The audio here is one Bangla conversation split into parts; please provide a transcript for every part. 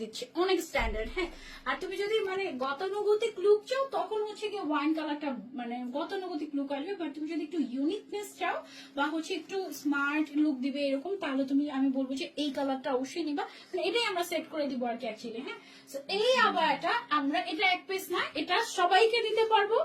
দিচ্ছে, অনেক স্ট্যান্ডার্ড। হ্যাঁ, আর তুমি যদি মানে গতানুগতিক লুক চাও তখন হচ্ছে কি ওয়াইন কালারটা মানে গতানুগতিক লুক আসবে, বাট তুমি যদি একটু ইউনিকনেস চাও বা হচ্ছে একটু স্মার্ট লুক দিবে এরকম, তাহলে তুমি আমি বলবো যে এই কালারটা অবশ্যই নিবা। মানে এটাই আমরা সেট করে দিব আর কি অ্যাকচুয়ালি। হ্যাঁ, এই আবায়াটা আমরা এটা এক পিস না, এটা সবাইকে দিতে পারবো।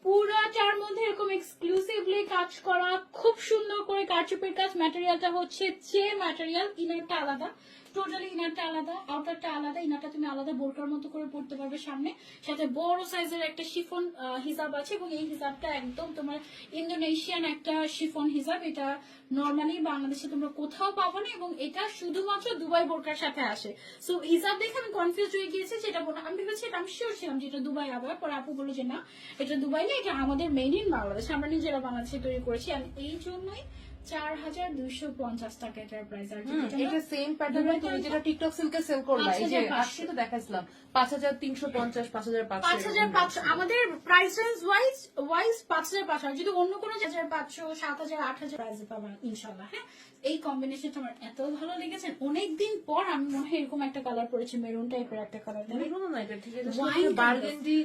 পুরাটার মধ্যে এরকম এক্সক্লুসিভলি কাজ করা, খুব সুন্দর করে কারচুপির কাজ। ম্যাটেরিয়ালটা হচ্ছে যে ম্যাটেরিয়াল, ইনারটা আলাদা, টোটালি ইনারটা আলাদা, আউটারটা আলাদা। ইনারটা তুমি আলাদা বোরকার মতো করে পড়তে পারবে সামনে, সাথে বড় সাইজের একটা শিফন হিজাব আছে, এবং এই হিজাবটা একদম তোমার ইন্দোনেশিয়ান একটা শিফন হিজাব। এটা নর্মালি বাংলাদেশে তোমরা কোথাও পাবো না, এবং এটা শুধুমাত্র দুবাই বোরকার সাথে আসে। সো হিজাব দেখে আমি কনফিউজ হয়ে গিয়েছি যে এটা আমি ভেবেছি, এটা আমি শিওর ছিলাম যে এটা দুবাই আবার, পরে আপু বললো যে না এটা দুবাই না, এটা আমাদের মেড ইন বাংলাদেশ, আমরা নিজেরা বাংলাদেশে তৈরি করেছি। আর এই জন্যই 4250 টাকা এটার প্রাইস। আর এটা সেম প্যাটার্নে তুমি যেটা টিকটক সিল্কে সেল করলা, এই যে আজকে তো দেখাইছিলাম 5350, 5500, 5500 আমাদের প্রাইস রেঞ্জ ওয়াইজ 5500। যদি অন্য কোনো 5500, 7000, 8000 প্রাইসে পাবেন ইনশাআল্লাহ। হ্যাঁ, এই কম্বিনেশনটা আমার এত ভালো লেগেছে, অনেকদিন পর আমি মনে হয় এরকম একটা কালার পরেছি, মেরুন টাইপের একটা কালার। মেরুন না, এটা ঠিক আছে, Wine বার্গেন্ডি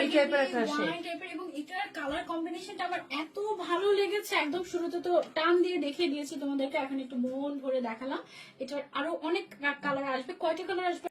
এই টাইপের একটা আসে। ওয়াইন টাইপের, এবং এটার কালার কম্বিনেশনটা আমার এত ভালো লেগেছে। একদম শুরুতে তো টান দিয়ে দেখিয়ে দিয়েছি তোমাদেরকে, এখন একটু মন ভরে দেখালাম। এটার আরো অনেক কালার আসবে। কয়টা কালার আসবে